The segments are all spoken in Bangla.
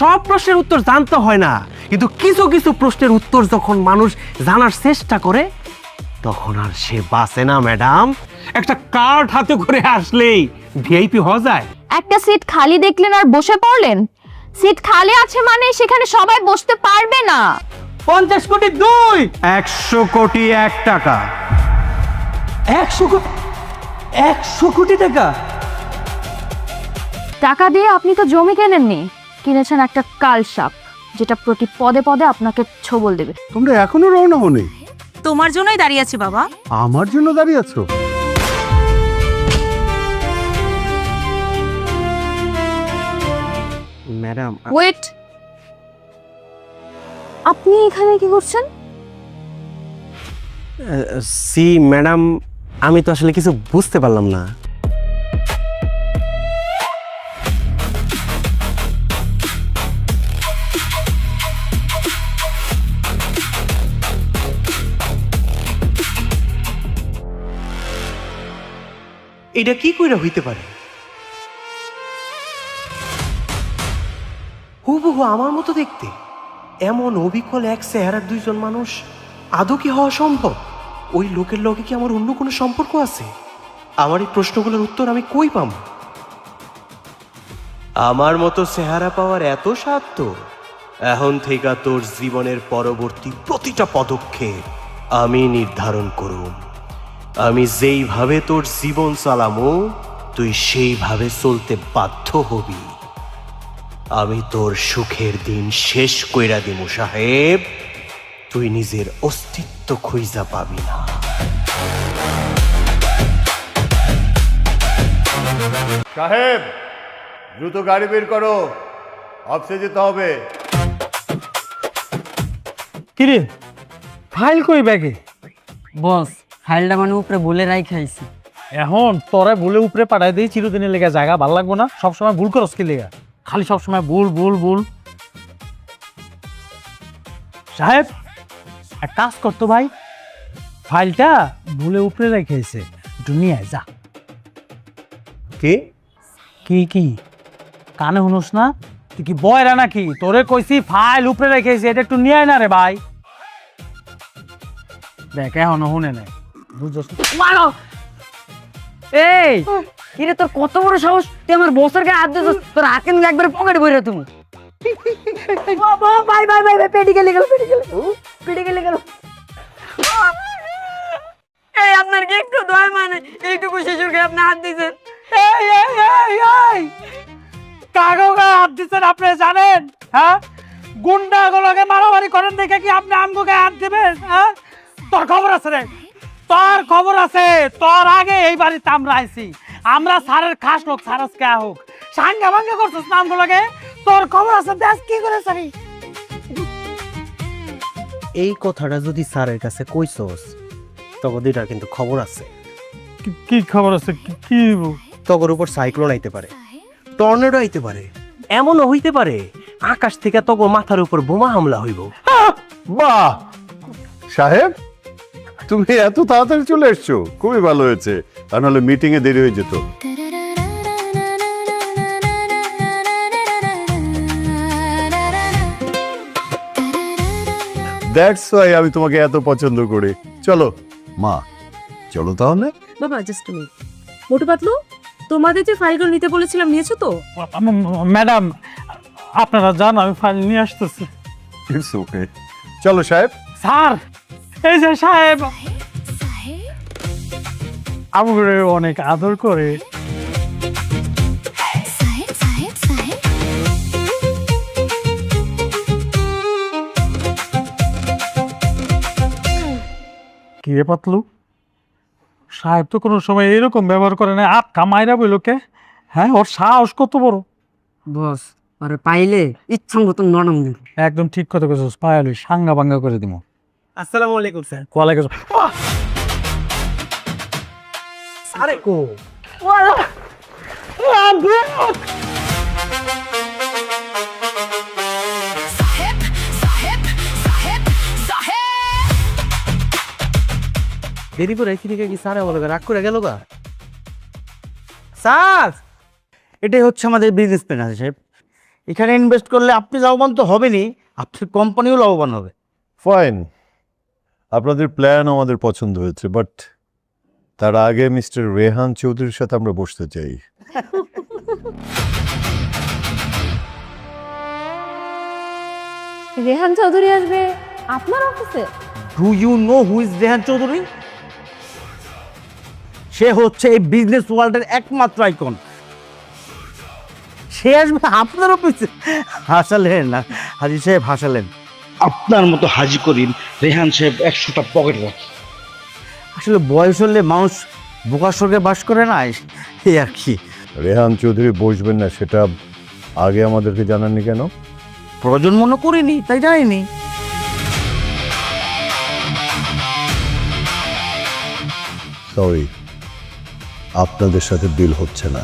সব প্রশ্নের উত্তর জানতে হয় না, কিন্তু কিছু কিছু প্রশ্নের উত্তর যখন মানুষ জানার চেষ্টা করে তখন আর সে বাঁচে না ম্যাডাম। একটা কার্ড হাতে করে আসলেই ভিআইপি হওয়া যায়। একটা সিট খালি দেখলেন আর বসে পড়লেন? সিট খালি আছে মানে সেখানে সবাই বসতে পারবে না। 50 কোটি 2, 100 কোটি 1 টাকা। 100 কোটি টাকা? টাকা দিয়ে আপনি তো জমি কেনেননি, কিনেছেন একটা কালসাপ, যেটা প্রতি পদে পদে আপনাকে ছোবল দেবে। তোমরা এখনো রওনা হওনি? তোমার জন্যই দাঁড়িয়ে আছি বাবা। আমার জন্য দাঁড়িয়ে আছো? ম্যাডাম ওয়েট, আপনি এখানে কি করছেন? সি ম্যাডাম, আমি তো আসলে কিছু বুঝতে পারলাম না। এটা কি কইরা হইতে পারে? হুবহু আমার মতো দেখতে, এমন অবিকল এক চেহারার দুইজন মানুষ আদৌ কি হওয়া সম্ভব? ওই লোকের লগে কি আমার অন্য কোনো সম্পর্ক আছে? আমার এই প্রশ্নগুলোর উত্তর আমি কই পাম? আমার মতো চেহারা পাওয়ার এত স্বাদ? এখন থেকে তোর জীবনের পরবর্তী প্রতিটা পদক্ষেপ আমি নির্ধারণ করুম। আমি যেইভাবে তোর জীবন চালামো তুই সেইভাবে চলতে বাধ্য হবি। আমি তোর সুখের দিন শেষ কইরা দিমু সাহেব, তুই নিজের অস্তিত্ব খুঁজা পাবি না। সাহেব, দ্রুত গাড়ি বের করো, অফিসে যেতে হবে। কিরে ফাইল কই ব্যাগে? বস ফাইলটা মানে উপরে বলে রাই খাইছি। এখন তোরে বলে উপরে পাঠাই দিই, চিরদিনের লেগে জায়গা ভালো লাগবো না, সবসময় ভুল করস কি লেগা? খালি সবসময় ভুল ভুল ভুল। সাহেব এক কাজ করতো ভাই, ফাইলটা ভুলে উপরে রেখেছে, একটু নিয়ে আয় যা। কি কি কি কানে শুনোস না? তুই কি বয়রা নাকি? তোরে কইছি ফাইল উপরে রেখেছি, এটা একটু নিয়ে আয় না রে ভাই। দেখ এখনো শুনে নাই, বুঝছস? মারো! এই কিরে তোর কত বড় সাহস, তুই আমার বসের গায়ে হাত দিছিস? তোর হাত কিন্তু একবারে পকেটে ভরে তুমি। ভাই ভাই ভাই পেটে গেলে গেল, পেটে গেলে গেল। এই আপনার কি একটু দয়া মানে এইটুকু শিশুর গায়ে আপনি হাত দিয়েছেন? এই এই এই এই কাগো গায়ে হাত দিচ্ছেন আপনি জানেন? হ্যাঁ, গুন্ডাগুলোকে মারামারি করেন দেখে কি আপনি আমগো গায়ে হাত দিবেন? হ্যাঁ, তোর খবর আছে রে, তোর খবর আছে। তোর আগে এই বাড়িতে আমরা আইছি, আমরা স্যারের খাস লোক, সারস কে হোক, সাঙ্গা ভাঙ্গা করছিস নামগুলোকে, তোর খবর আছে। দেখ কি করে সারি। এই কথাটা যদি স্যারের কাছে কইছস তখন এটার কিন্তু খবর আছে। কি খবর আছে? কি তগর উপর সাইক্লোন আইতে পারে, টর্নেডো আইতে পারে, এমনও হইতে পারে আকাশ থেকে তগর মাথার উপর বোমা হামলা হইব। বাহ সাহেব, তুমি এত তাড়াতাড়ি চলে এসছো, খুবই ভালো হয়েছে, তা নাহলে মিটিং এ দেরি হয়ে যেত। দ্যাটস ওয়াই আমি তোমাকে এত পছন্দ করি। চলো মা, চলো তাহলে। বাবা জাস্ট মিনিট। মোটু পাতলু, তোমাদের যে ফাইলগুলো নিতে বলেছিলাম নিয়েছো তো? ম্যাডাম আপনারা যান, আমি ফাইল নিয়ে আসতেছি। ইটস ওকে, চলো সাহেব। স্যার, এই যে সাহেব আমাকে অনেক আদর করে। কি রে পাতলু, সাহেব তো কোনো সময় এরকম ব্যবহার করে না, আটকা মাইরা বইলোকে। হ্যাঁ, ওর সাহস কত বড়। বস আরে পাইলে ইচ্ছা মতন নরম দিন। একদম ঠিক কথা কইছস, পায়ালই সাঙ্গা বাঙ্গা করে দিমু। আসসালামু আলাইকুম স্যার। ওয়ালাইকুম আসসালাম। আরে কো দেরি করে এখানে কি স্যার বলে রাগ করে গেল গা? স্যার এটাই হচ্ছে আমাদের বিজনেস প্ল্যান আছে সাহেব। এখানে ইনভেস্ট করলে আপনি লাভবান তো হবেনই, আপনার কোম্পানিও লাভবান হবে। ফাইন, আপনাদের প্ল্যান আমাদের পছন্দ হয়েছে, বাট তার আগে মিস্টার রেহান চৌধুরীর সাথে আমরা বসতে চাই। রেহান চৌধুরী আসবে আপনার অফিসে? Do you know who is Rehan Chowdhury? সে হচ্ছে এই বিজনেস ওয়ার্ল্ডের একমাত্র আইকন। সে আসবে আপনার অফিসে? হাসালেন না হাজি সাহেব, হাসালেন। আপনার মতো হাজি করিম রেহান সাহেব 100টা পকেট রাখে। আসলে বয়স হলে মানুষ বোকার স্বর্গে বাস করে না, এই আর কি। রেহান চৌধুরী বসবেন না সেটা আগে আমাদেরকে জানাননি কেন? প্রয়োজন মনে করিনি, তাই জানিনি। সরি, আপনাদের সাথে ডিল হচ্ছে না।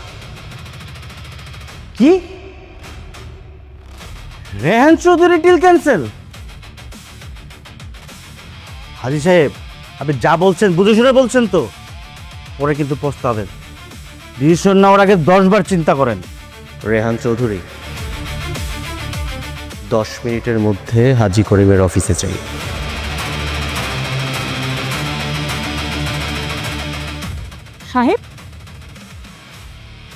কি? Rehan Chowdhury deal cancel? হাজি সাহেব, আপনি যা বলছেন বুঝে শুনে বলছেন তো? পরে কিন্তু পস্তাবেন। ডিসিশন নেওয়ার আগে 10 বার চিন্তা করেন। রেহান চৌধুরী, 10 মিনিটের মধ্যে হাজি করিমের অফিসে চাই। সাহেব,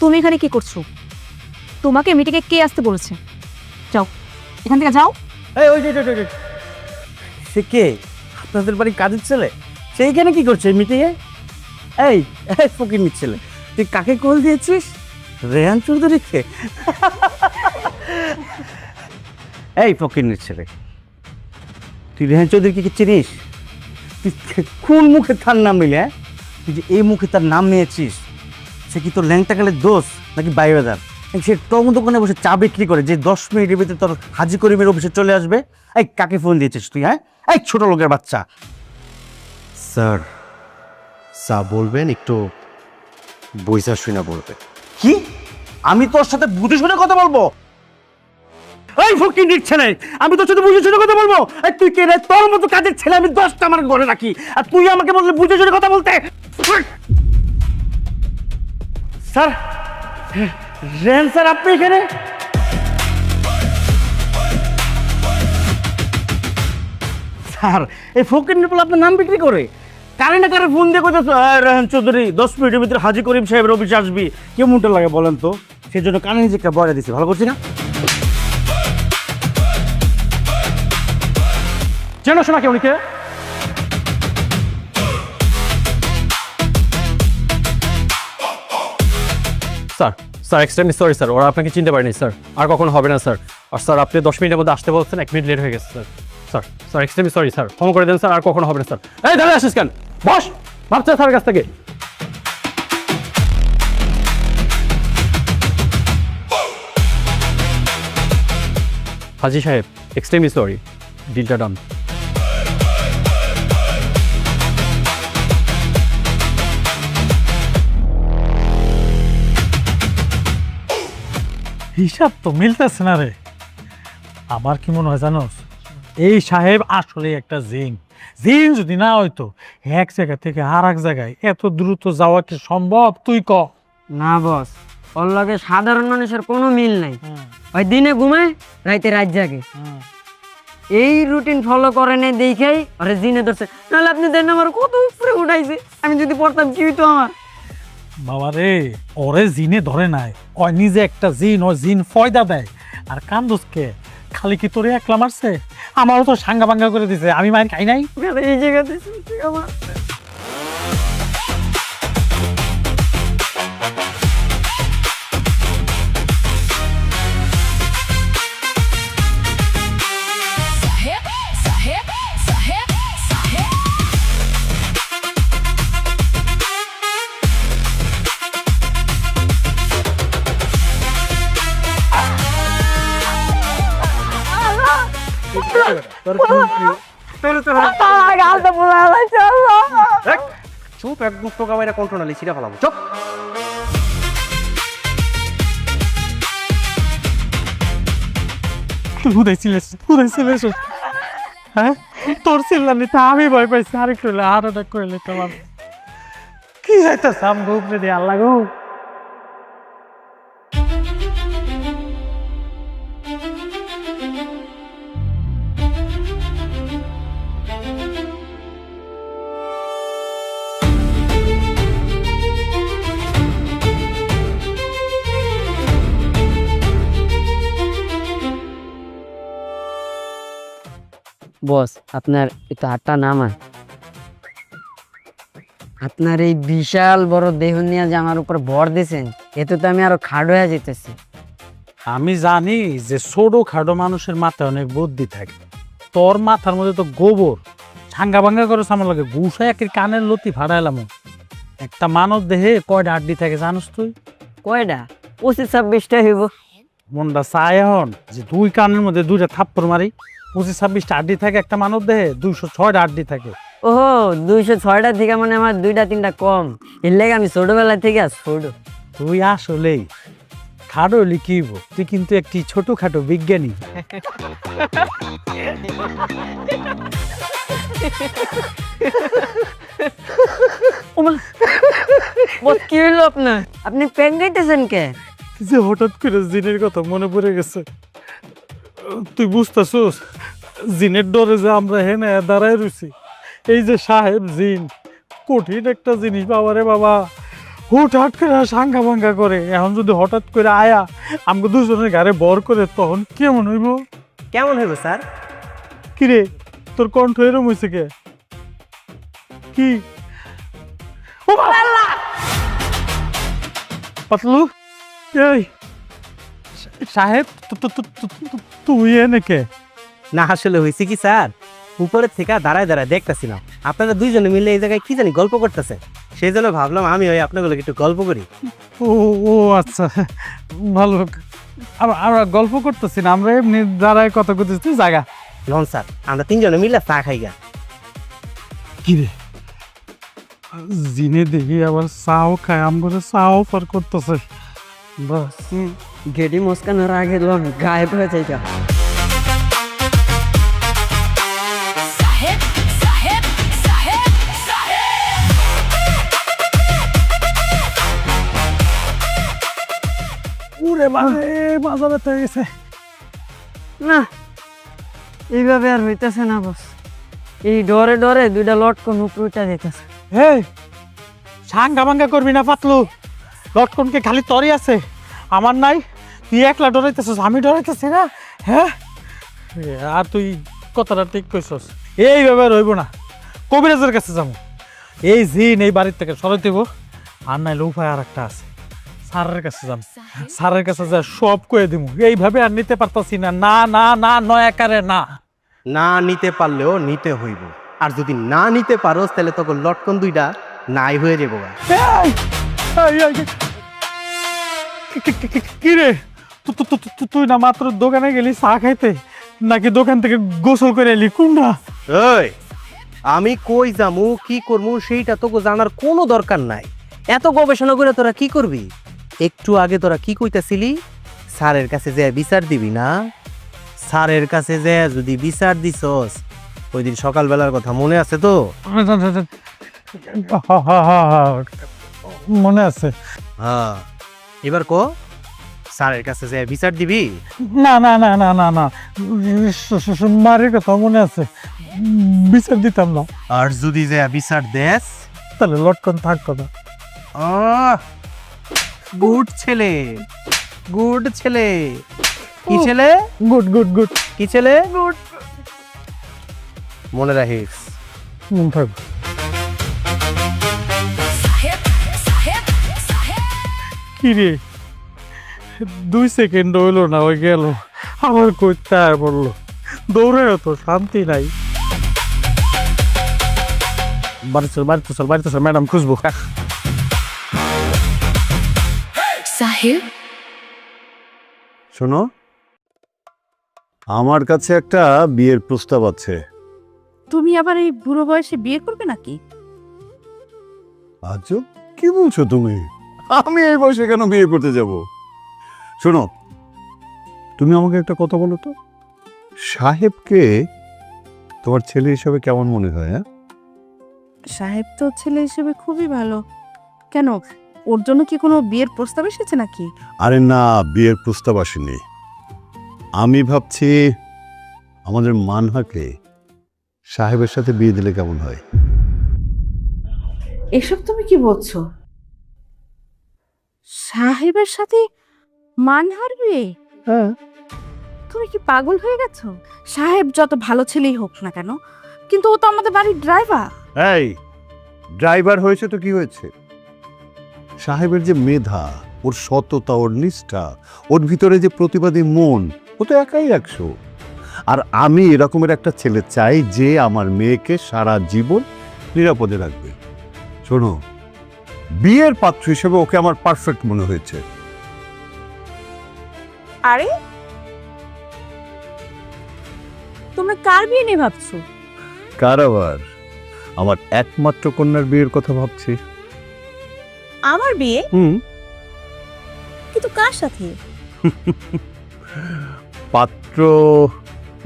তুমি এখানে কি করছো? তোমাকে মিটিংয়ে কে আসতে বলেছে? যাও, এখান থেকে যাও। এই ওই যে সে কে? আপনাদের বাড়ির কাজের ছেলে? সেইখানে কি করছে মিটিংয়ে? এই ফকির ছেলে, তুই কাকে কল দিয়েছিস? রেহান চৌধুরীকে? এই ফকির ছেলে, তুই রেহান চৌধুরীকে কি চিনিস? তুই কোন মুখে তার নাম নিলে? হ্যাঁ, তুই যে এই মুখে তার নাম নিয়েছিস, সে কি তোর ল্যাংটা গেলে দোষ নাকি বাইবেদার? সে টং দোকানে বসে চা বিক্রি করে, যে 10 মিনিটের ভিতরে তোর হাজি করিমের অফিসে চলে আসবে। এই কাকে ফোন দিয়েছিস তুই? হ্যাঁ, এই ছোট লোকের বাচ্চা। স্যার, বলবেন একটু বইসা শুনা বলবে। কি? আমি তোর সাথে বুঝে শুনে কথা বলবো? এই ফকির ছেলে, আমি তোর সাথে বুঝে শুনে কথা বলবো? এই তুই কে রে? তোর মতো কাজের ছেলে আমি 10টা আমার ঘরে রাখি, আর তুই আমাকে বললি বুঝে শুনে কথা বলতে? স্যার, রেহান স্যার, আপনি এখানে? স্যার, এই ফকির বলে আপনার নাম বিক্রি করে কারে না কারে ফোন দিয়ে কইতেছ রেহান চৌধুরী 10 মিনিটের ভিতরে হাজি করিম সাহেবের অফিসে আসবি। কেমনটা লাগে বলেন তো? সেই জন্য কানে নিজেকে বয়া দিছি, ভালো করছি না? চেনো শোনা কেউ নিকে? স্যার এক্সট্রিমলি সরি স্যার, ওরা আপনাকে চিনতে পারেনি স্যার, আর কখনো হবে না স্যার। আর স্যার আপনি 10 মিনিটের মধ্যে আসতে বলছেন, 1 মিনিট লেট হয়ে গেছে sir. Sir extremely sorry sir, ক্ষমা করে দেন স্যার, আর কখনো হবে না স্যার। এই দাঁড়িয়ে আসিস কেন? বস, ভাবছে স্যারের কাছ থেকে। হাজি সাহেব, এক্সট্রিমলি সরি, ডিলটা ডান। হিসাব তো মিলতেছে না রে। আমার কি মনে হয় জানোস, এই সাহেব আসলে একটা জিন। জিন যদি না হইতো, এক জায়গা থেকে আর এক জায়গায় এত দ্রুত যাওয়া কি সম্ভব? তুই ক। না বস, ওর লগে সাধারণ মানুষের কোনো মিল নাই। ওই দিনে ঘুমায়, রাইতে রাত জাগে। এই রুটিন ফলো করে নেই দেখেই আরে জিনে ধরছে। নাহলে আপনি দেন আমার কত উপরে উঠাইছে, আমি যদি পড়তাম কি হইতো আমার? বাবা রে, ওরে জিনে ধরে নাই, ওই নিজে একটা জিন, ও জিন ফয়দা দেয়। আর কান্দুসকে খালি কি তোরে একলা মারছে? আমারও তো সাঙ্গা ভাঙ্গা করে দিছে, আমি মায়ের খাই নাই। এই জায়গাতে আমার চুপ, একদম টোকা মাইরা কন্ট্রোনালি ছিঁড়ে ফেলাবো। চুপ। হুদাইছিলেছ, হ্যাঁ? তোর চিল্লানিতে আমি ভয় পাইছি, আরেকটু হার্ট অ্যাটাক করে নিতে পারবো। কি যাইতেছে আমগো উপরে দিয়ে, আল্লাহ গো। বস আপনার একটু হাতটা নামান। আপনার এই বিশাল বড় দেহ নিয়ে যে আমার উপর ভর দিয়েছেন, এতে তো আমি আরো খাড় হয়ে যেতেছি। আমি জানি যে ছোট খাটো মানুষের মাথায় অনেক বুদ্ধি থাকে, তোর মাথার মধ্যে তো গোবর ছাঙ্গা ভাঙ্গা করে আমার লাগে ঘুষা একের কানের লতি ফাড়াইলাম। একটা মানব দেহে কয়টা আড্ডি থাকে জানোস তুই? কয়টা? 25-26টা হইব। মনটা চায় এখন যে দুই কানের মধ্যে দুইটা থাপ্পড় মারি, 25-26টা আড্ডি থাকে একটা মানব দেহে, 206টা আড্ডি থাকে। ওহো, 206টা থেকে মানে আমার 2-3টা কম। এর লেগে আমি ছোটবেলা থেকে ছোট। তুই আসলেই খাটো হলি কি হইব? তুই কিন্তু একটি ছোটখাটো বিজ্ঞানী। বস কি হইলো আপনার? আপনি প্যান গাইতেছেন কে? যে হঠাৎ করে জিনের কথা মনে পড়ে গেছে। তুই বুঝতেছোস জিনের ডরে যে আমরা হেনে দাঁড়ায় রয়েছি। এই যে সাহেব জিন, কঠিন একটা জিনিস বাবারে বাবা। হুটহাট করে সাঙ্গা ভাঙ্গা করে, এখন যদি হঠাৎ করে আয়া আমাকে দুজনের গাড়ি বর করে, তখন কেমন হইব? কেমন হইব স্যার? কিরে তোর কণ্ঠ এরম হয়েছে কে? কি ও বাবা! পাতলু, এই সাহেব তুই এনে কে? না আসলে হয়েছে কি স্যার, উপরের থেকে দাঁড়ায় দাঁড়ায় দেখতেছিলাম আপনারা দুইজনে মিলে এই জায়গায় কি জানি গল্প করতেছে, সেই জন্য ভাবলাম আমি ওই আপনাগুলো একটু গল্প করি। ও ও আচ্ছা, ভালো। আমরা গল্প করতেছি না, আমরা এমনি দাঁড়ায় কথা করতেছি। জায়গা নন স্যার, আমরা তিনজনে মিলে চা খাই গা। কি রে, জিনে দেখি আবার চাও খায়, আমগরে চাও অফার করতেছে। বস গেডি মস্কানোর আগে লোন গায়েব হয়ে যাইটা। উরে বাবা, মাজা ব্যথা হয়ে গেছে। না, এইভাবে আর হইতেছে না বস। এই ডরে ডরে 2টা লটকন উপরে উঠা যেতেছে। এই সাঙ্গা ভাঙ্গা করবি না পাতলু, লটকনকে খালি তরি আছে, আমার নাই। তুই একলা ডরাইতেছিস, আমি ডরাইতেছি না। হ্যাঁ, আর তুই কথাটা ঠিক কইছস, এইভাবে রইব না। কবিরাজের কাছে যাবো, এই জিন এই বাড়ির থেকে সরাই দেব। আর নাইলে উপায় আর একটা আছে, স্যারের কাছে যাম, স্যারের কাছে যা সব কয়ে দিব। এইভাবে আর নিতে পারতাছি না। না না না, নয় একারে না। না নিতে পারলেও নিতে হইব, আর যদি না নিতে পারোস তাহলে তখন লটকন দুইটা নাই হয়ে যাবো। কি রে, তুই না মাত্র দোকানে গেলি চা খাইতে, নাকি দোকান থেকে গোসল করে এলি? কোনটা? ওই আমি কই যামু কি করবো সেইটা তোকে জানার কোনো দরকার নাই। এত গবেষণা করে তোরা কি করবি? একটু আগে তোরা কি কইতাছিলি? স্যারের কাছে যে বিচার দিবি না? স্যারের কাছে যে যদি বিচার দিছস, ওই দিন সকালবেলার কথা মনে আছে তো? মনে আছে। হ্যাঁ, এবার কো, স্যারের কাছে যে বিচার দিবি? না না না না না না, মারের কথা মনে আছে, বিচার দিতাম না। আর যদি যে বিচার দেস তাহলে লটকন থাকতো না। গুড ছেলে, গুড ছেলে। কি ছেলে? Good good good. কি ছেলে? গুড। মনে রাখিস। মন থাকবে। কি রে, 2 সেকেন্ড হইলো না, ওই গেল, আবার করতে আর বললো। দৌড়ে তো শান্তি নাই। বাড়িতে চল, বাড়িতে চল, বাড়িতে চল, ম্যাডাম খুঁজবো। সাহেব, শোনো, আমার কাছে একটা বিয়ের প্রস্তাব আছে। তুমি আবার এই বুড়ো বয়সে বিয়ে করবে নাকি? আজও কি বলছো তুমি? আমি এই বয়সে কেন বিয়ে করতে যাব? শোনো, তুমি আমাকে একটা কথা বলো তো, সাহেবকে তোমার ছেলে হিসেবে কেমন মনে হয়? হ্যাঁ, সাহেব তো ছেলে হিসেবে খুবই ভালো। কেন, ওর জন্য কি কোনো বিয়ের প্রস্তাব এসেছে নাকি? আরে না, বিয়ের প্রস্তাব আসেনি। আমি ভাবছি আমাদের মানহাকে সাহেবের সাথে বিয়ে দিলে কেমন হয়। এসব তুমি কি বলছো? সাহেবের সাথে মানহার বিয়ে? হ্যাঁ, তুমি কি পাগল হয়ে গেছো? সাহেব যত ভালো ছেলেই হোক না কেন, কিন্তু ও তো আমাদের বাড়ির ড্রাইভার। এই ড্রাইভার হয়েছে তো কি হয়েছে? সাহেবের যে মেধা, ওর সততা, ওর নিষ্ঠা, ওর ভিতরে যে প্রতিবাদী মন, ও তো একাই 100। আর আমি এরকমের একটা ছেলে চাই যে আমার মেয়েকে সারা জীবন নিরাপদে রাখবে। শোনো, বিয়ের পাত্র হিসেবে ওকে আমার পারফেক্ট মনে হয়েছে। আরে তোমরা কার বিয়ে নিয়ে ভাবছো? কার আবার? আমার একমাত্র কন্যার বিয়ের কথা ভাবছি। আমার বিয়ে? কিন্তু কার সাথে? পাত্র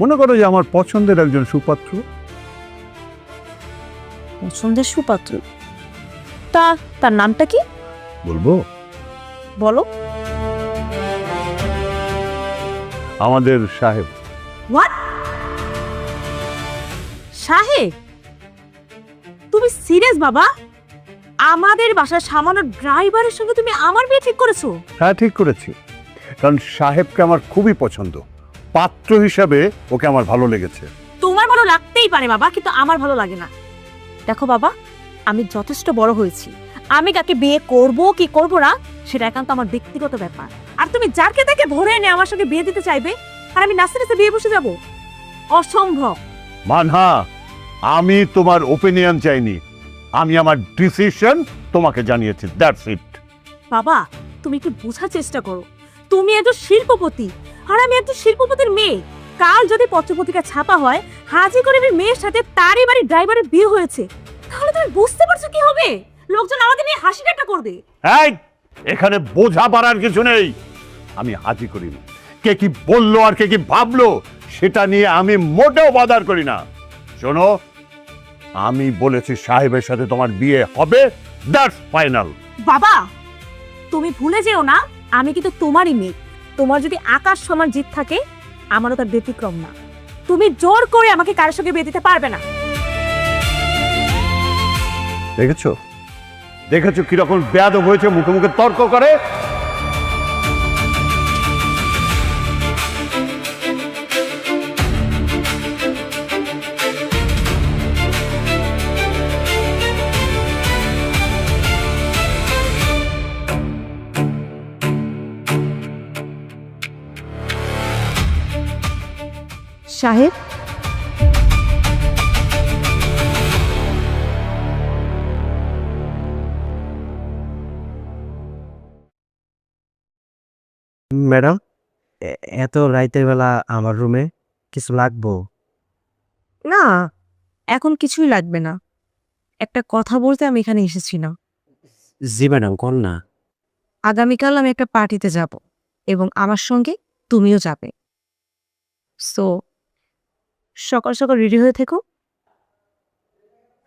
মনে করো যে আমার পছন্দের একজন সুপাত্র। পছন্দের সুপাত্র? তার নামটা কি? বলবো? বলো। আমাদের সাহেব। হোয়াট? সাহেব? তুমি সিরিয়াস বাবা? আমাদের বাসার সামান্য ড্রাইভারের সঙ্গে তুমি আমার বিয়ে ঠিক করেছো? হ্যাঁ, ঠিক করেছি। কারণ সাহেবকে আমার খুবই পছন্দ। পাত্র হিসাবে ওকে আমার ভালো লেগেছে। তোমার ভালো লাগতেই পারে বাবা, কিন্তু আমার ভালো লাগে না। দেখো বাবা, আমি যথেষ্ট বড় হয়েছি। আমি কাকে বিয়ে করব কি করব না সেটা একান্ত আমার ব্যক্তিগত ব্যাপার। আর তুমি যাকে তাকে ধরে এনে আমার সঙ্গে বিয়ে দিতে চাইবে, আর আমি নাচতে নাচতে বিয়ে বসে যাব? অসম্ভব। মানহা, আমি তোমার ওপিনিয়ন চাইনি, আমি আমার ডিসিশন তোমাকে জানিয়েছি, দ্যাটস ইট। বাবা, তুমি একটু বোঝার চেষ্টা করো। তুমি একজন শিল্পপতি আর আমি একজন শিল্পপতির মেয়ে। কাল যদি পত্রপত্রিকা ছাপা হয় হাজি করিমের মেয়ের সাথে তারই বাড়ির ড্রাইভারের বিয়ে হয়েছে, তাহলে তুমি বুঝতে পারছো কি হবে? লোকজন আমাদের নিয়ে হাসি ঠাট্টা করবে। এই, এখানে বোঝা পারার কিছু নেই। আমি হাজি করি না, কে কি বললো আর কে কি ভাবলো সেটা নিয়ে আমি মোটেও বাদার করি না। শোনো, আমি বলেছি সাহেবের সাথে তোমার বিয়ে হবে, দ্যাটস ফাইনাল। বাবা, তুমি ভুলে যেও না আমি কিন্তু তোমারই মেয়ে। তোমার যদি আকাশ সমান জিত থাকে, আমারও তার ব্যতিক্রম না। তুমি জোর করে আমাকে কারোর সঙ্গে বিয়ে দিতে পারবে না। দেখেছো দেখেছো কিরকম বেয়াদব হয়েছে, মুখে মুখে তর্ক করে। সাহেব, ম্যাডাম, এত রাইতের বেলা আমার রুমে কিছু লাগবো? না, এখন কিছুই লাগবে না। একটা কথা বলতে আমি এখানে এসেছি না। জি ম্যাডাম, কোন না। আগামীকাল আমি একটা পার্টিতে যাব এবং আমার সঙ্গে তুমিও যাবে। সো সকাল সকাল রেডি হয়ে থেকো।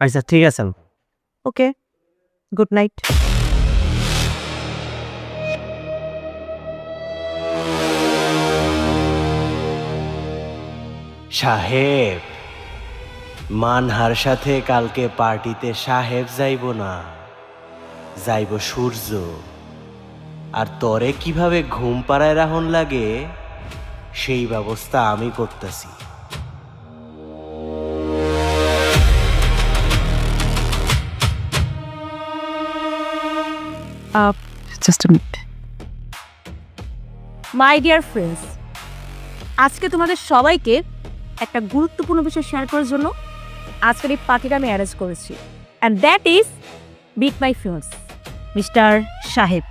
আচ্ছা, ঠিক আছে। ওকে, গুড নাইট। সাহেব, মানহার সাথে কালকে পার্টিতে সাহেব যাইব না, যাইব সূর্য। আর তরে কিভাবে ঘুম পাড়ায় রাহন লাগে সেই ব্যবস্থা আমি করতেছি। Just a minute. My dear friends, আজকে তোমাদের সবাইকে একটা গুরুত্বপূর্ণ বিষয় শেয়ার করার জন্য আজকের এই পার্টিটা আমি অ্যারেঞ্জ করেছি। And that is meet my friends mister সাহেব,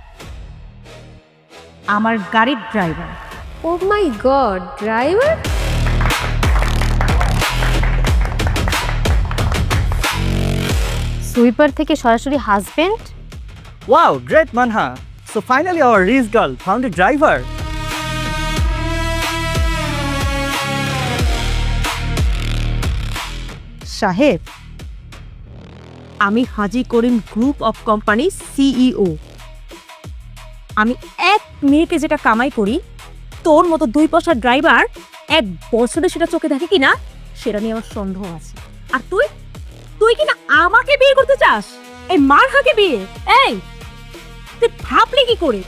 আমার গাড়ির driver. Oh my god, driver! Sweeper থেকে সরাসরি husband? Wow, great Manha. So finally our rich girl found a driver. সাহেব, আমি হাজি করিম গ্রুপ অফ কোম্পানি সিইও। আমি এক মিনিটে যেটা কামাই করি, তোর মতো 2 পয়সার ড্রাইভার 1 বছরে সেটা চোখে দেখে কিনা সেটা নিয়ে আমার সন্দেহ আছে। আর তুই কিনা আমাকে বিয়ে করতে চাস? এই মারহাকে বিয়ে? এই, তুই ভাবলি কি করে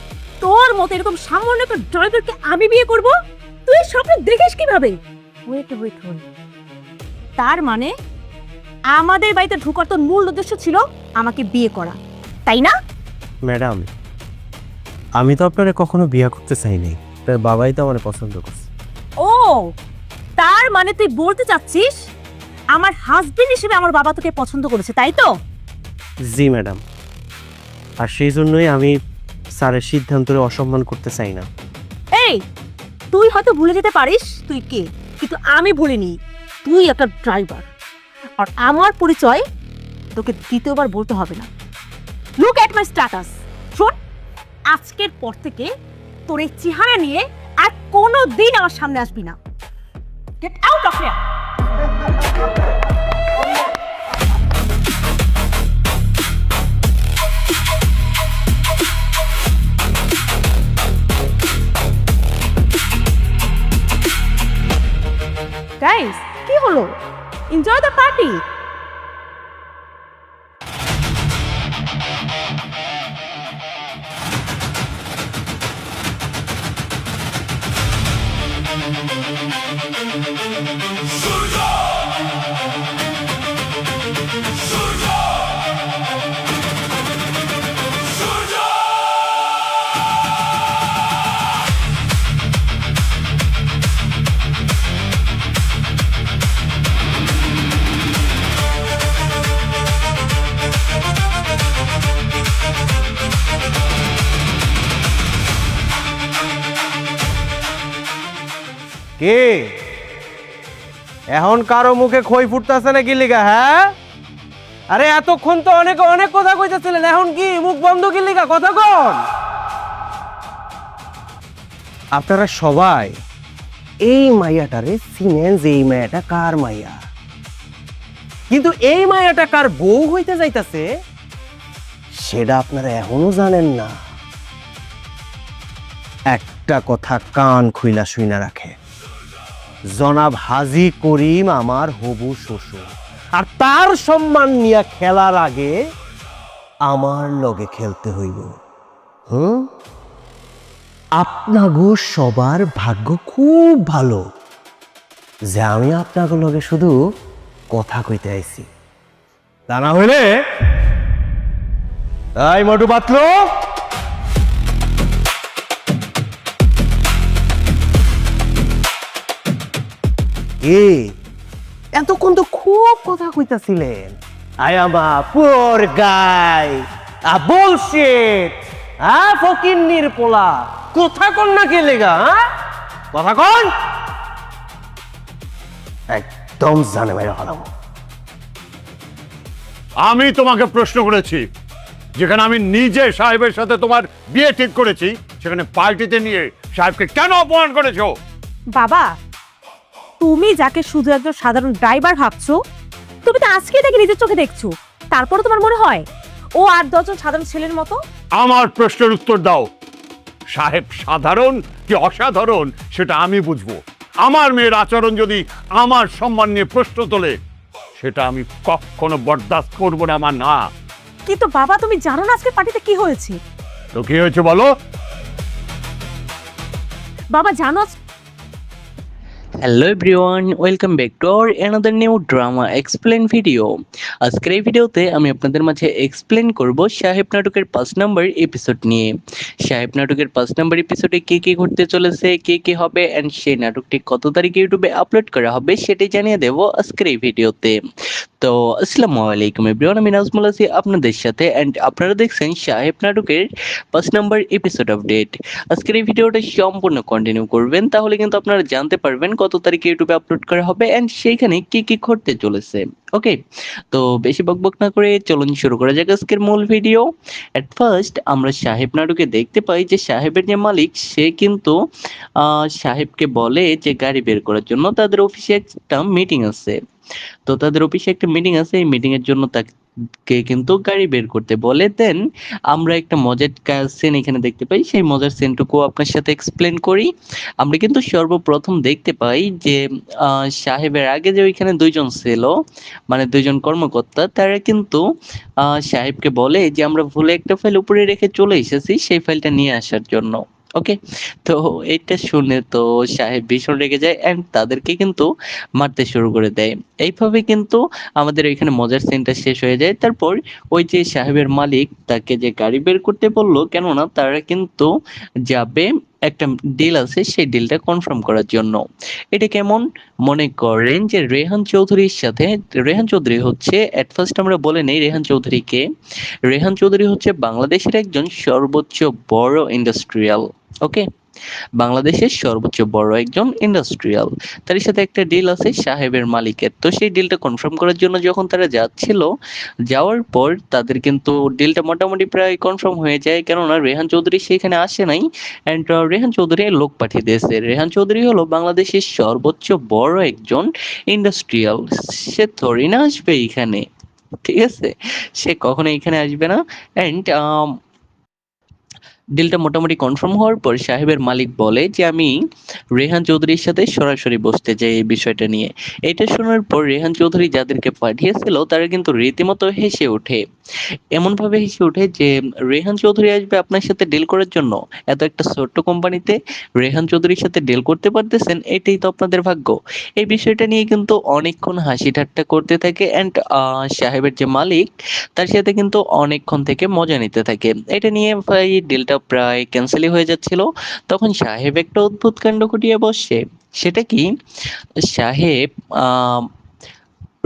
তোর মতো এরকম সামান্য একটা ড্রাইভারকে আমি বিয়ে করব? তুই তুই স্বপ্ন দেখিস কিভাবে? ওয়েট ওয়েট ওয়েট, তার মানে আমাদের বাড়িতে ঢোকার তোর মূল উদ্দেশ্য ছিল আমাকে বিয়ে করা, তাই না? ম্যাডাম, আমি তো আপনারে কখনো বিয়ে করতে চাইনি, তার বাবাই তো আমার পছন্দ করছে। ও, তার মানে তুই বলতে চাচ্ছিস আমার হাজবেন্ড হিসেবে আমার বাবা তোকে পছন্দ করেছে, তাই তো? জি ম্যাডাম, আর সেই জন্যই আমি স্যারের সিদ্ধান্তরে অসম্মান করতে চাই না। এই, তুই হয়তো ভুলে যেতে পারিস তুই কে, কিন্তু আমি ভুলিনি। তুই একটা ড্রাইভার, আর আমার পরিচয় তোকে দ্বিতীয়বার বলতে হবে না। Look at my status. শোন, আজকের পর থেকে তোর এই চেহারা নিয়ে আর কোনো দিন আমার সামনে আসবি না। Get out of here. Guys, কি হলো? Enjoy the party. কে এখন কারো মুখে খই ফুটতেছে না কি লিগা? হ্যাঁ, আরে এতক্ষণ তো অনেক অনেক কথা কইতেছিলেন, এখন কি মুখ বন্ধ কি লিগা? কথা কন। আপনারা সবাই এই মাইয়াটারে চিনেন যে এই মাইয়াটা কার মাইয়া, কিন্তু এই মাইয়াটা কার বউ হইতে যাইতাছে সেটা আপনারা এখনো জানেন না। একটা কথা কান খুইলা শুইনা রাখে, জনাব হাজী করিম আমার হবু শ্বশুর, আর তার সম্মান নিয়ে খেলার আগে আমার লগে খেলতে হইব। আপনাগো সবার ভাগ্য খুব ভালো যে আমি আপনাগো লগে শুধু কথা কইতে আইছি, তা না হইলে এই মটু পাতল এতক্ষণ তো খুব কথা কইতাছিলেন। I am a poor guy, a bullshit, ফকিন্নির পোলা। কথা কন না কে লেগা? কথা কন, একদম জানে মেরে হলাম। আমি তোমাকে প্রশ্ন করেছি, যেখানে আমি নিজে সাহেবের সাথে তোমার বিয়ে ঠিক করেছি, সেখানে পার্টিতে নিয়ে সাহেবকে কেন অপমান করেছো? বাবা, তুমি যাকে শুধু একজন সাধারণ ড্রাইভার ভাবছো, তুমি তো আজকে তাকে নিজের চোখে দেখছো, তারপরে তোমার মনে হয় ও 8-10 জন সাধারণ ছেলের মতো? আমার প্রশ্নের উত্তর দাও। সাহেব সাধারণ কি অসাধারণ সেটা আমি বুঝবো। আমার মেয়ের আচরণ যদি আমার সম্মান নিয়ে প্রশ্ন তোলে, সেটা আমি কখনো বরদাস্ত করবো না। আমার না। কিন্তু বাবা, তুমি জানো না আজকে পার্টিতে কি হয়েছে? তো কি হয়েছে বলো? বাবা জানো, hello everyone, welcome back to our another new drama explain video. আজকের এই ভিডিওতে আমি আপনাদের মাঝে এক্সপ্লেন করব সাহেব নাটকের 5 নম্বর এপিসোড নিয়ে। সাহেব নাটকের 5 নম্বর এপিসোডে কে কে ঘটতে চলেছে, কে কে হবে, অ্যান্ড সেই নাটকটি কত তারিখে ইউটিউবে আপলোড করা হবে সেটাই জানিয়ে দেব আজকের এই ভিডিওতে। তো আসসালামু আলাইকুম এভরিওয়ান, আমি নাজমুল আছি আপনাদের সাথে, অ্যান্ড আপনারা দেখছেন সাহেব নাটকের 5 নম্বর এপিসোড আপডেট। আজকের এই ভিডিওটা সম্পূর্ণ কন্টিনিউ করবেন, তাহলে কিন্তু আপনারা জানতে পারবেন কত তারিখে ইউটিউবে আপলোড করা হবে অ্যান্ড সেইখানে কি কি ঘটতে চলেছে। ওকে, তো বেশি বকবক না করে চলুন শুরু করা যাক আজকের মূল ভিডিও। এট ফার্স্ট আমরা সাহেব নাটকে দেখতে পাই যে সাহেবের যে মালিক সে কিন্তু সাহেবকে বলে যে গাড়ি বের করার জন্য তাদের অফিসে একটা মিটিং আছে। তো তাদের অফিসে একটা মিটিং আছে, এই মিটিং এর জন্য তাকে কিন্তু গাড়ি বের করতে বলে। দেন আমরা একটা মজার সিন এখানে দেখতে পাই, সেই মজার সিনটুকু আপনার সাথে এক্সপ্লেন করি। আমরা কিন্তু সর্বপ্রথম দেখতে পাই যে সাহেবের আগে যে ওইখানে 2 জন ছিল, মানে 2 জন কর্মকর্তা, তারা কিন্তু সাহেবকে বলে যে আমরা ভুলে একটা ফাইল উপরে রেখে চলে এসেছি, সেই ফাইলটা নিয়ে আসার জন্য। ওকে, তো এটা শুনে তো সাহেব ভীষণ রেগে যায় অ্যান্ড তাদেরকে কিন্তু মারতে শুরু করে দেয়। এইভাবে কিন্তু আমাদের এখানে মজার সিনটা শেষ হয়ে যায়। তারপর ওই যে সাহেবের মালিক তাকে যে গাড়ি বের করতে বলল, কেননা তারা কিন্তু যাবে একটা ডিল আছে সেই ডিলটা কনফার্ম করার জন্য। এটা কেমন, মনে করেন যে রেহান চৌধুরীর সাথে, রেহান চৌধুরী হচ্ছে, এট ফার্স্ট আমরা বলে নেই রেহান চৌধুরীকে। রেহান চৌধুরী হচ্ছে বাংলাদেশের একজন সর্বোচ্চ বড় ইন্ডাস্ট্রিয়াল। ওকে, বাংলাদেশের সর্বোচ্চ বড় একজন ইন্ডাস্ট্রিয়াল, তার সাথে একটা ডিল আছে সাহেবের মালিকের। তো সেই ডিলটা কনফার্ম করার জন্য যখন তারা যাচ্ছিল, যাওয়ার পর তাদের কিন্তু ডিলটা মোটামুটি প্রায় কনফার্ম হয়ে যায়, কেননা রেহান চৌধুরী সেখানে আসে নাই অ্যান্ড রেহান চৌধুরী লোক পাঠিয়ে দিয়েছে। রেহান চৌধুরী হলো বাংলাদেশের সর্বোচ্চ বড় একজন ইন্ডাস্ট্রিয়াল, সে থরি না আসবে এখানে, ঠিক আছে, সে কখনো এখানে আসবে না। অ্যান্ড ডিলটা মোটামুটি কনফার্ম হওয়ার পর সাহেবের মালিক বলে যে আমি রেহান চৌধুরীর সাথে সরাসরি বসতে চাই এই বিষয়টা নিয়ে। এটা শোনার পর রেহান চৌধুরী যাদেরকে পাঠিয়েছিল তারা কিন্তু রীতিমতো হেসে ওঠে, এমনভাবে হেসে ওঠে যে রেহান চৌধুরী আসবে আপনার সাথে ডিল করার জন্য, এত একটা ছোট্ট কোম্পানিতে রেহান চৌধুরীর সাথে ডিল করতে পারতেছেন, এটাই তো আপনাদের ভাগ্য। এই বিষয়টা নিয়ে কিন্তু অনেকক্ষণ হাসি ঠাট্টা করতে থাকে অ্যান্ড সাহেবের যে মালিক তার সাথে কিন্তু অনেকক্ষণ থেকে মজা নিতে থাকে। এটা নিয়ে প্রায় ডিলটা প্রায় ক্যান্সেলই হয়ে যাচ্ছিল, তখন সাহেব একটা অদ্ভুত কাণ্ড ঘটিয়ে বসে। সেটা কি, সাহেব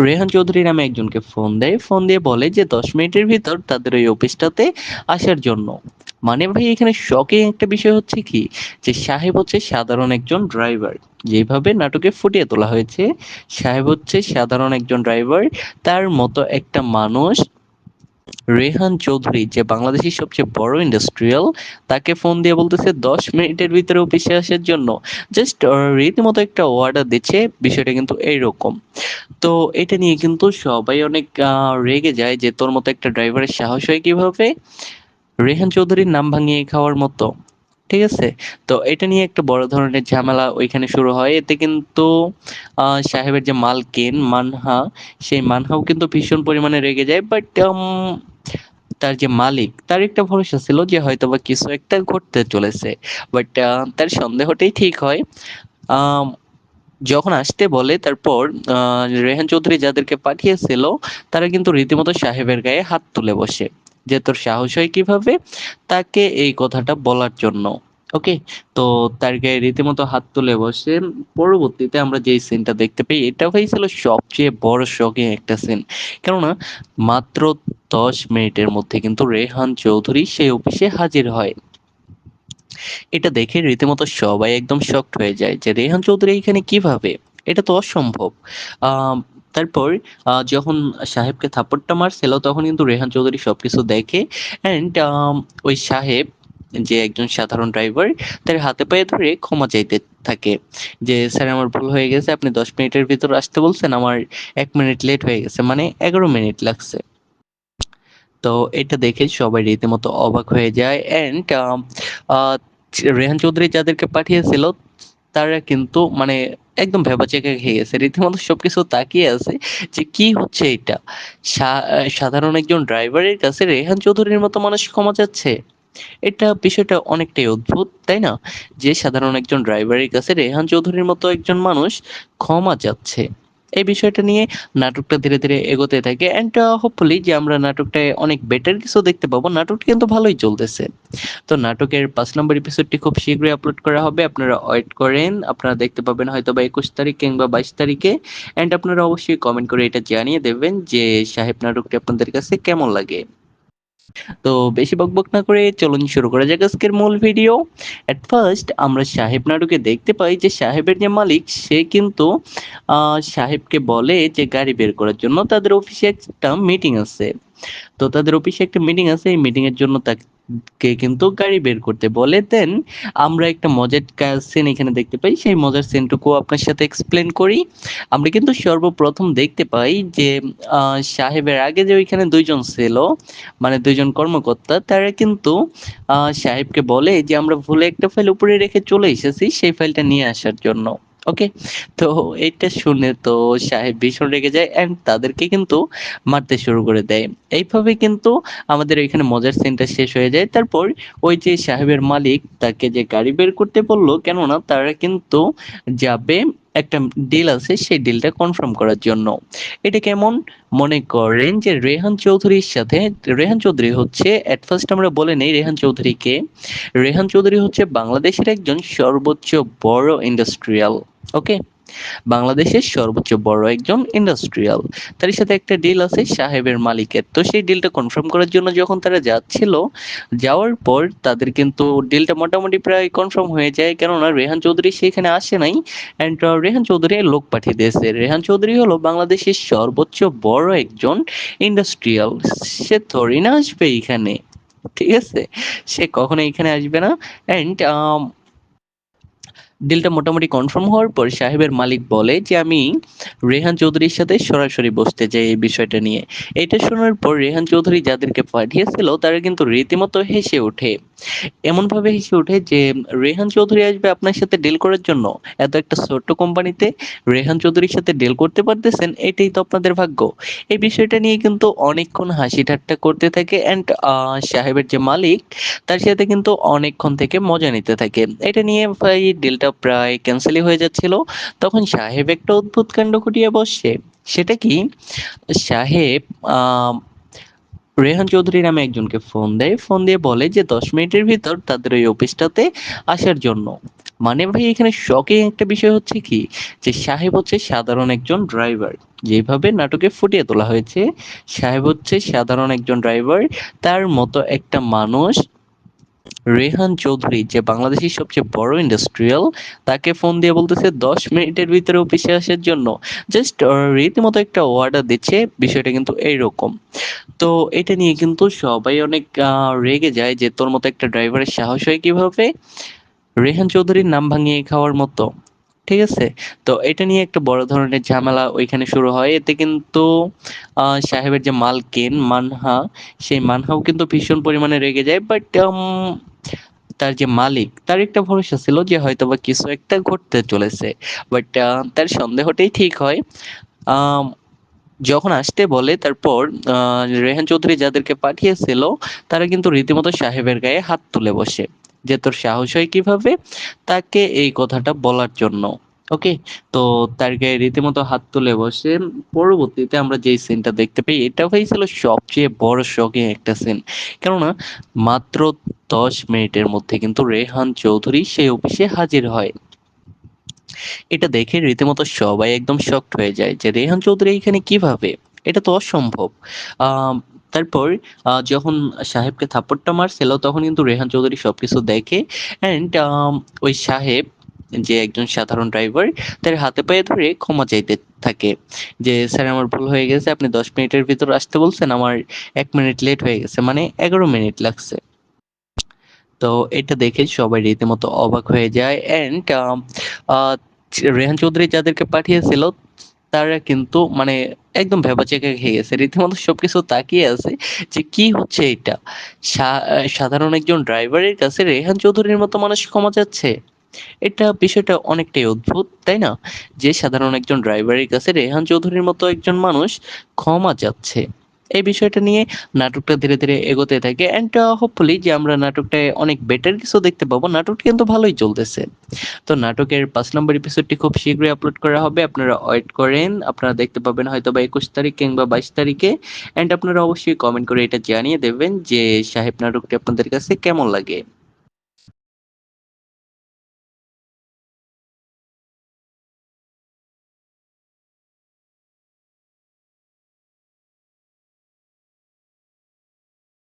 রেহান চৌধুরী নামে একজনকে ফোন দেয়, ফোন দিয়ে বলে যে 10 মিনিটের ভিতর তাদের ওই অফিসটাতে আসার জন্য। মানে ভাই এখানে শকিং একটা বিষয় হচ্ছে কি, যে সাহেব হচ্ছে সাধারণ একজন ড্রাইভার, যেভাবে নাটকে ফুটিয়ে তোলা হয়েছে সাহেব হচ্ছে সাধারণ একজন ড্রাইভার, তার মতো একটা মানুষ রেহান চৌধুরী যে বাংলাদেশের সবচেয়ে বড় ইন্ডাস্ট্রিয়াল, তাকে ফোন দিয়ে বলতেছে 10 মিনিটের ভিতরে অফিসে আসার জন্য। জাস্ট রীতিমতো একটা অর্ডার দিচ্ছে, বিষয়টা কিন্তু এইরকম। তো এটা নিয়ে কিন্তু সবাই অনেক রেগে যায় যে তোর মতো একটা ড্রাইভারের সাহস হয় কিভাবে রেহান চৌধুরীর নাম ভাঙিয়ে খাওয়ার মতো, ঠিক আছে। তো এটা নিয়ে একটা বড় ধরনের ঝামেলা ওইখানে শুরু হয়। এতে কিন্তু সাহেবের যে মালকিন মানহা, সেই মানহাও কিন্তু ভীষণ পরিমাণে রেগে যায়, বাট তার যে মালিক তার একটা ভরসা ছিল যে হয়তোবা কিছু একটা ঘটতে চলেছে, বাট তার সন্দেহটাই ঠিক হয়। আম, যখন আসতে বলে তারপর রেহান চৌধুরী যাদেরকে পাঠিয়েছিল তারা কিন্তু রীতিমতো সাহেবের গায়ে হাত তুলে বসে, যে তোর সাহস হয় কিভাবে তাকে এই কথাটা বলার জন্য। ওকে, তো তার গায়ে রীতিমতো হাত তুলে বসে। পরবর্তীতে আমরা যে সিনটা দেখতে পাই এটা হয়েছিল সবচেয়ে বড় শকিং একটা সিন, কেননা মাত্র 10 মিনিটের মধ্যে কিন্তু রেহান চৌধুরী সেই অফিসে হাজির হয়। এটা দেখে রীতিমতো সবাই একদম শকড হয়ে যায় যে রেহান চৌধুরী এখানে কিভাবে, এটা তো অসম্ভব। আম, তারপর যখন সাহেবকে থাপ্পড়টা মারছিল তখন কিন্তু রেহান চৌধুরী সবকিছু দেখে অ্যান্ড ওই সাহেব যে একজন সাধারণ ড্রাইভার তার হাতে পায়ে ধরে ক্ষমা চাইতে থাকে যে স্যার আমার ভুল হয়ে গেছে, আপনি 10 মিনিটের ভিতর আসতে বলছেন, আমার 1 মিনিট লেট হয়ে গেছে, মানে 11 মিনিট লাগছে। তো এটা দেখে সবাই রীতিমতো অবাক হয়ে যায় অ্যান্ড রেহান চৌধুরী যাদেরকে পাঠিয়েছিল তারা কিন্তু মানে একদম ভ্যাবাচ্যাকা খেয়ে গেছে, রীতিমতো সবকিছু তাকিয়ে আছে যে কি হচ্ছে এটা। সাধারণ একজন ড্রাইভারের কাছে রেহান চৌধুরীর মতো মানুষ ক্ষমা চাচ্ছে, এটা বিষয়টা অনেকটাই অদ্ভুত তাই না, যে সাধারণ একজন ড্রাইভারের কাছে রেহান চৌধুরীর মতো একজন মানুষ ক্ষমা চাচ্ছে। এই বিষয়টা নিয়ে নাটকটা ধীরে ধীরে এগোতে থাকে অ্যান্ড হোপফুলি যে আমরা নাটকটায় অনেক বেটার কিছু দেখতে পাবো। নাটকটা কিন্তু ভালোই চলতেছে। তো নাটকের 5 নম্বর এপিসোডটি খুব শীঘ্রই আপলোড করা হবে, আপনারা ওয়েট করেন, আপনারা দেখতে পাবেন হয়তো বা 21 তারিখ কিংবা 22 তারিখে। অ্যান্ড আপনারা অবশ্যই কমেন্ট করে এটা জানিয়ে দেবেন যে সাহেব নাটকটি আপনাদের কাছে কেমন লাগে। তো বেশি বকবক না করে চলুন শুরু করা যাক আজকের মূল ভিডিও। এট ফার্স্ট আমরা সাহেব নাটকে দেখতে পাই যে সাহেবের যে মালিক সে কিন্তু সাহেবকে বলে যে গাড়ি বের করার জন্য তাদের অফিসে একটা মিটিং আছে। তো তাদের অফিসে একটা মিটিং আছে, এই মিটিং এর জন্য তাকে কিন্তু গাড়ি বের করতে বলে। দেন আমরা একটা মজার সিন এখানে দেখতে পাই, সেই মজার সিনটুকু আপনার সাথে এক্সপ্লেন করি। আমরা কিন্তু সর্বপ্রথম দেখতে পাই যে সাহেবের আগে যে ওইখানে দুইজন ছিল, মানে দুইজন কর্মকর্তা, তারা কিন্তু সাহেবকে বলে যে আমরা ভুলে একটা ফাইল উপরে রেখে চলে এসেছি, সেই ফাইলটা নিয়ে আসার জন্য। ওকে, তো এটা শুনে তো সাহেব ভীষণ রেগে যায় অ্যান্ড তাদেরকে কিন্তু মারতে শুরু করে দেয়। এইভাবে কিন্তু আমাদের এখানে মজার সিনটা শেষ হয়ে যায়। তারপর ওই যে সাহেবের মালিক তাকে যে গাড়ি বের করতে বলল, কেননা তারা কিন্তু যাবে একটা ডিল আছে সেই ডিলটা কনফার্ম করার জন্য। এটা কেমন, মনে করেন যে রেহান চৌধুরীর সাথে, রেহান চৌধুরী হচ্ছে, এট ফার্স্ট আমরা বলে নেই রেহান চৌধুরীকে। রেহান চৌধুরী হচ্ছে বাংলাদেশের একজন সর্বোচ্চ বড় ইন্ডাস্ট্রিয়াল। ওকে, বাংলাদেশের সর্বোচ্চ বড় একজন ইন্ডাস্ট্রিয়াল, তার সাথে একটা ডিল আছে সাহেবের মালিকের। তো সেই ডিলটা কনফার্ম করার জন্য যখন তারা যাচ্ছিল, যাওয়ার পর তাদের কিন্তু ডিলটা মোটামুটি প্রায় কনফার্ম হয়ে যায়, কেননা রেহান চৌধুরী সেখানে আসে নাই অ্যান্ড রেহান চৌধুরী লোক পাঠিয়ে দিয়েছে। রেহান চৌধুরী হলো বাংলাদেশের সর্বোচ্চ বড় একজন ইন্ডাস্ট্রিয়াল, সে থরি না আসবে এখানে, ঠিক আছে, সে কখনো এখানে আসবে না। অ্যান্ড ডিলটা মোটামুটি কনফার্ম হওয়ার পর সাহেবের মালিক বলে যে আমি রেহান চৌধুরীর সাথে সরাসরি বসতে চাই এই বিষয়টা নিয়ে। এটা শোনার পর রেহান চৌধুরী যাদেরকে পাঠিয়েছিল তারা কিন্তু রীতিমতো হেসে ওঠে, এমনভাবে হেসে ওঠে যে রেহান চৌধুরী আসবে আপনার সাথে ডিল করার জন্য, এত একটা ছোট্ট কোম্পানিতে রেহান চৌধুরীর সাথে ডিল করতে পারতেছেন, এটাই তো আপনাদের ভাগ্য। এই বিষয়টা নিয়ে কিন্তু অনেকক্ষণ হাসি ঠাট্টা করতে থাকে অ্যান্ড সাহেবের যে মালিক তার সাথে কিন্তু অনেকক্ষণ থেকে মজা নিতে থাকে। এটা নিয়ে প্রায় ডিলটা প্রায় ক্যান্সেলই হয়ে যাচ্ছিল। তখন সাহেব একটা অদ্ভুত কাণ্ড ঘটিয়ে বসে। সেটা কি, সাহেব রেহান চৌধুরী নামে একজনকে ফোন দেয়, ফোন দিয়ে বলে যে 10 মিনিটের ভিতর তাদের ওই অফিসটাতে আসার জন্য। মানে ভাই এখানে শকিং একটা বিষয় হচ্ছে কি, যে সাহেব হচ্ছে সাধারণ একজন ড্রাইভার, যেভাবে নাটকে ফুটিয়ে তোলা হয়েছে সাহেব হচ্ছে সাধারণ একজন ড্রাইভার, তার মতো একটা মানুষ রেহান চৌধুরী যে বাংলাদেশের সবচেয়ে বড় ইন্ডাস্ট্রিয়াল, তাকে ফোন দিয়ে বলতেছে 10 মিনিটের ভিতরে অফিসে আসার জন্য। জাস্ট রীতিমতো একটা অর্ডার দিচ্ছে, বিষয়টা কিন্তু এইরকম। তো এটা নিয়ে কিন্তু সবাই অনেক রেগে যায় যে তোর মতো একটা ড্রাইভারের সাহস হয় কিভাবে রেহান চৌধুরীর নাম ভাঙিয়ে খাওয়ার মতো, ঠিক আছে। তো এটা নিয়ে একটা বড় ধরনের ঝামেলা ওইখানে শুরু হয়। এতে কিন্তু সাহেবের যে মালকিন মানহা, সেই মানহাও কিন্তু ভীষণ পরিমাণে রেগে যায়। বাট তার যে মালিক তার একটা ভরসা ছিল যে হয়তোবা কিছু একটা ঘটতে চলেছে, বাট তার সন্দেহটাই ঠিক হয়। আম, যখন আসতে বলে তারপর রেহান চৌধুরী যাদেরকে পাঠিয়েছিল তারা কিন্তু রীতিমতো সাহেবের গায়ে হাত তুলে বসে, যে তোর সাহস হয় কিভাবে তাকে এই কথাটা বলার জন্য। ওকে, তো তার গায়ে রীতিমতো হাত তুলে বসে। পরবর্তীতে আমরা যে সিনটা দেখতে পাই এটা হয়েছিল সবচেয়ে বড় শকিং একটা সিন, কেননা মাত্র 10 মিনিটের মধ্যে কিন্তু রেহান চৌধুরী সেই অফিসে হাজির হয়। এটা দেখে রীতিমতো সবাই একদম শকড হয়ে যায় যে রেহান চৌধুরী এখানে কিভাবে, এটা তো অসম্ভব। তারপর যখন সাহেবকে থাপ্পড়টা মারছিল তখন কিন্তু রেহান চৌধুরী সবকিছু দেখে অ্যান্ড ওই সাহেব যে একজন সাধারণ ড্রাইভার তার হাতে পায়ে ধরে ক্ষমা চাইতে থাকে যে স্যার আমার ভুল হয়ে গেছে, আপনি 10 মিনিটের ভিতর আসতে বলছেন, আমার 1 মিনিট লেট হয়ে গেছে, মানে 11 মিনিট লাগছে। তো এটা দেখে সবাই রীতিমতো অবাক হয়ে যায় অ্যান্ড রেহান চৌধুরী যাদেরকে পাঠিয়েছিল তারা কিন্তু মানে একদম ভ্যাবাচেকা খেয়ে গেছে, রীতিমতো সবকিছু তাকিয়ে আছে যে কি হচ্ছে এটা। সাধারণ একজন ড্রাইভারের কাছে রেহান চৌধুরীর মতো মানুষ ক্ষমা চাচ্ছে, এটা বিষয়টা অনেকটাই অদ্ভুত তাই না, যে সাধারণ একজন ড্রাইভারের কাছে রেহান চৌধুরীর মতো একজন মানুষ ক্ষমা চাচ্ছে। এই বিষয়টা নিয়ে নাটকটা ধীরে ধীরে এগোতে থাকে অ্যান্ড হোপফুলি যে আমরা নাটকটায় অনেক বেটার কিছু দেখতে পাবো। নাটকটা কিন্তু ভালোই চলতেছে। তো নাটকের 5 নম্বর এপিসোডটি খুব শীঘ্রই আপলোড করা হবে, আপনারা ওয়েট করেন, আপনারা দেখতে পাবেন হয়তো বা 21 তারিখ কিংবা 22 তারিখে। অ্যান্ড আপনারা অবশ্যই কমেন্ট করে এটা জানিয়ে দেবেন যে সাহেব নাটকটি আপনাদের কাছে কেমন লাগে।